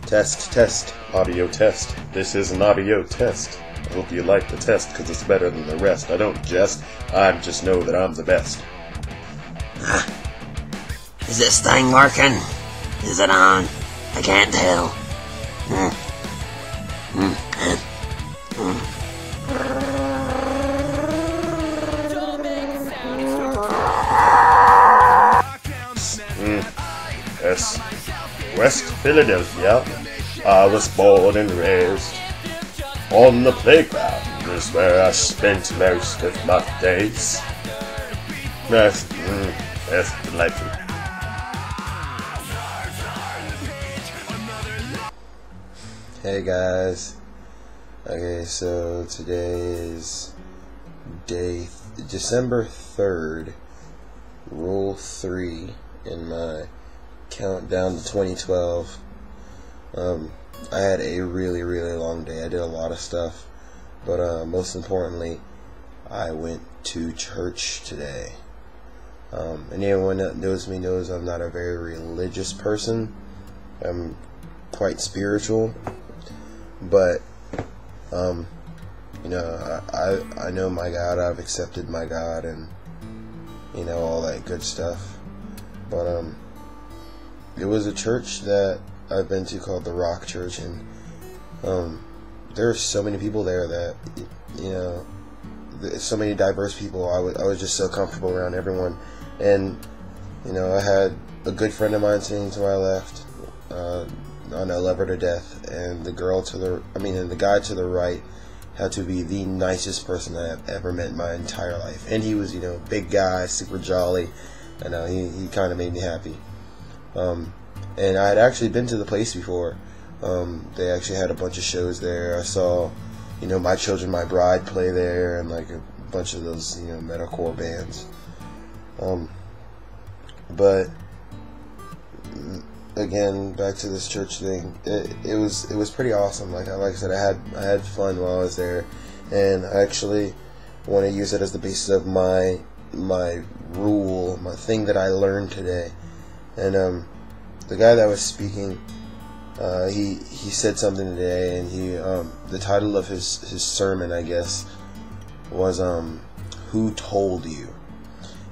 Test, test, audio test. This is an audio test. I hope you like the test, because it's better than the rest. I don't jest, I just know that I'm the best. Is this thing working? Is it on? I can't tell. Yes. West Philadelphia. I was born and raised. On the playground is where I spent most of my days. That's delightful. Hey guys. Okay, so today is December 3rd, Rule 3 in my countdown to 2012. I had a really long day. I did a lot of stuff, but most importantly, I went to church today. And anyone that knows me knows I'm not a very religious person. I'm quite spiritual, but you know, I know my God. I've accepted my God, and you know, all that good stuff. But it was a church that I've been to called the Rock Church, and there are so many people there that, you know, so many diverse people. I was just so comfortable around everyone, and you know, I had a good friend of mine sitting to my left. I love her to death, and the guy to the right had to be the nicest person I've ever met in my entire life. And he was, you know, big guy, super jolly, and he kind of made me happy. And I had actually been to the place before. They actually had a bunch of shows there. I saw, you know, My Children, My Bride play there, and like a bunch of those, you know, metalcore bands. But again, back to this church thing. It was pretty awesome. Like I said, I had fun while I was there, and I actually want to use it as the basis of my rule, my thing that I learned today. And the guy that was speaking, he said something today, and the title of his sermon, I guess, was "Who Told You?"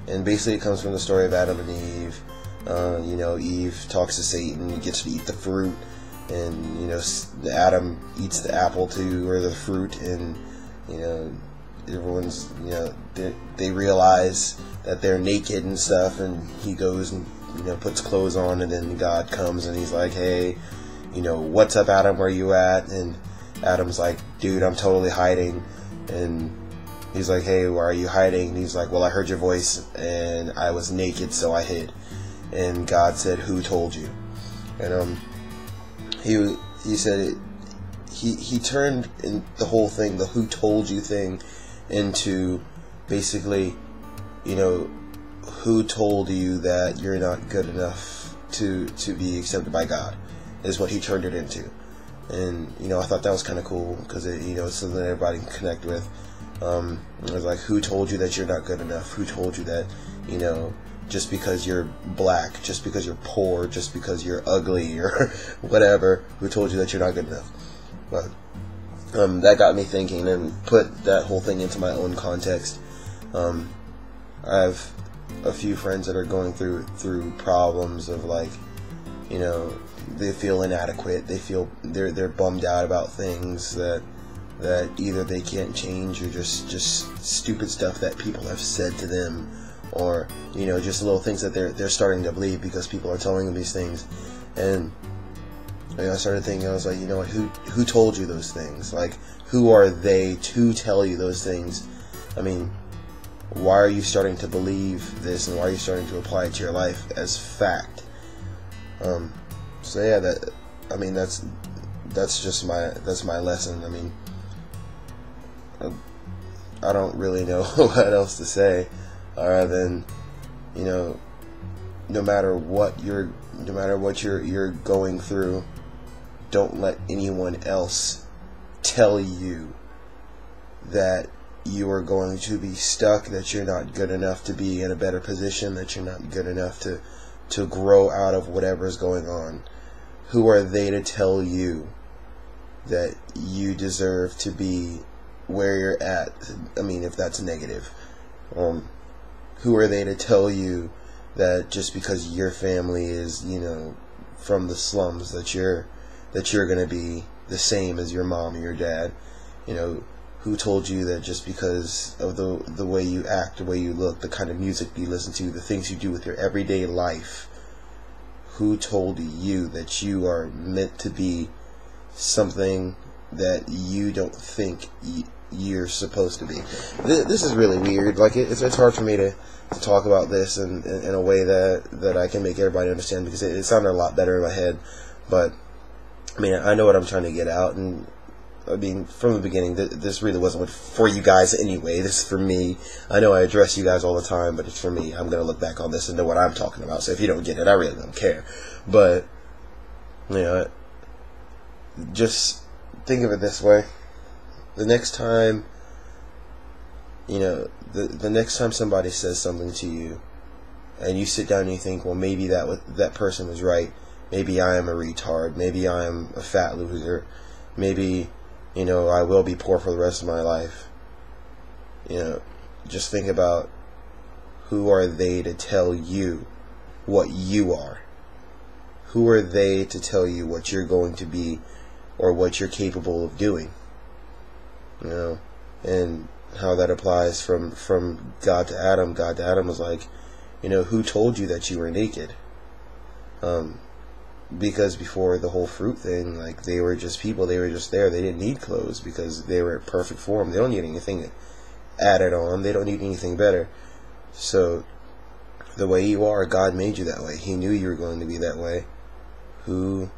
And basically, it comes from the story of Adam and Eve. You know, Eve talks to Satan, he gets to eat the fruit, and you know, Adam eats the apple too, or the fruit, and you know, everyone's, you know, they realize that they're naked and stuff, and he goes and, you know, puts clothes on, and then God comes and he's like, hey, you know, what's up, Adam, where you at? And Adam's like, dude, I'm totally hiding. And he's like, hey, why are you hiding? And he's like, well, I heard your voice and I was naked, so I hid. And God said, who told you? And he said he turned in the whole thing, the who told you thing, into basically, you know, who told you that you're not good enough to be accepted by God, is what he turned it into. And you know, I thought that was kind of cool, because you know, it's something that everybody can connect with. It was like, who told you that you're not good enough? Who told you that, you know, just because you're black, just because you're poor, just because you're ugly, or whatever, who told you that you're not good enough? But that got me thinking, and put that whole thing into my own context. I have a few friends that are going through problems of, like, you know, they feel inadequate, they feel they're bummed out about things that either they can't change, or just stupid stuff that people have said to them, or you know, just little things that they're starting to believe because people are telling them these things. And you know, I started thinking, I was like, you know what, who told you those things? Like, who are they to tell you those things? I mean, why are you starting to believe this, and why are you starting to apply it to your life as fact? So yeah, that's just my lesson. I mean, I don't really know what else to say, other than, you know, no matter what you're going through, don't let anyone else tell you that you are going to be stuck, that you're not good enough to be in a better position, that you're not good enough to grow out of whatever is going on. who are they to tell you that you deserve to be where you're at? I mean, if that's negative. Who are they to tell you that just because your family is, from the slums, that you're going to be the same as your mom or your dad? Who told you that just because of the way you act, the way you look, the kind of music you listen to, the things you do with your everyday life, who told you that you are meant to be something that you don't think you're supposed to be? This is really weird. Like, it's hard for me to talk about this in a way that I can make everybody understand, because it sounded a lot better in my head. But I mean, I know what I'm trying to get out, and I mean, from the beginning, this really wasn't for you guys anyway. This is for me. I know I address you guys all the time, but it's for me. I'm going to look back on this and know what I'm talking about. So if you don't get it, I really don't care. But, just think of it this way. The next time, the next time somebody says something to you, and you sit down and you think, well, maybe that person was right. Maybe I am a retard. Maybe I am a fat loser. Maybe, I will be poor for the rest of my life. Just think about, who are they to tell you what you are? Who are they to tell you what you're going to be or what you're capable of doing? And how that applies from God to Adam. God to Adam was like, who told you that you were naked? Because before the whole fruit thing, like, they were just people. They were just there. They didn't need clothes because they were in perfect form. They don't need anything added on. They don't need anything better. So the way you are, God made you that way. He knew you were going to be that way. Who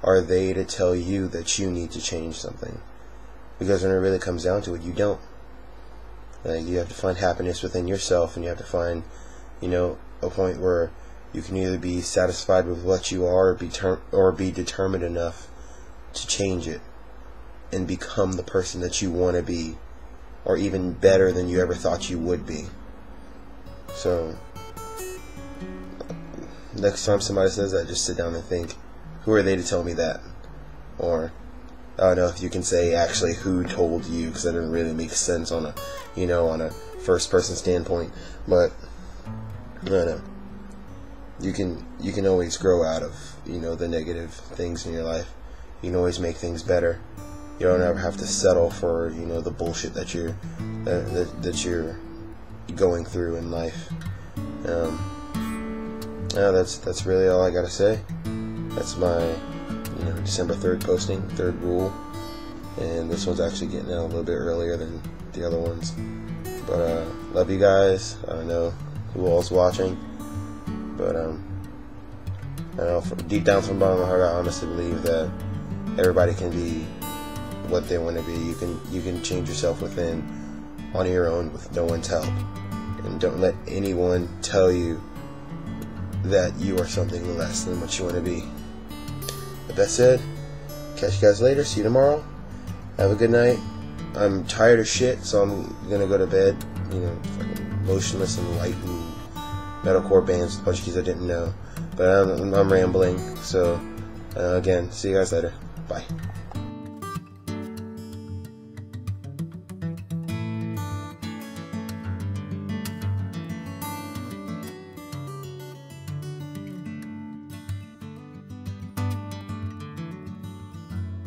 are they to tell you that you need to change something? Because when it really comes down to it, you don't. Like, you have to find happiness within yourself, and you have to find, a point where you can either be satisfied with what you are, or be determined enough to change it and become the person that you want to be, or even better than you ever thought you would be. So, next time somebody says that, just sit down and think, who are they to tell me that? Or, I don't know if you can say actually who told you, because that doesn't really make sense on a first person standpoint. But I don't know. You can always grow out of the negative things in your life. You can always make things better. You don't ever have to settle for the bullshit that you're going through in life. That's really all I gotta say. That's my December 3rd posting, 3rd rule, and this one's actually getting out a little bit earlier than the other ones. But love you guys. I don't know who all's watching, but I don't know, deep down from the bottom of my heart, I honestly believe that everybody can be what they want to be. You can change yourself within on your own with no one's help, and don't let anyone tell you that you are something less than what you want to be. With that said, catch you guys later. See you tomorrow. Have a good night. I'm tired of shit, so I'm gonna go to bed. Fucking Motionless and White and metalcore bands, a bunch of keys I didn't know. But I'm rambling. So again, see you guys later. Bye.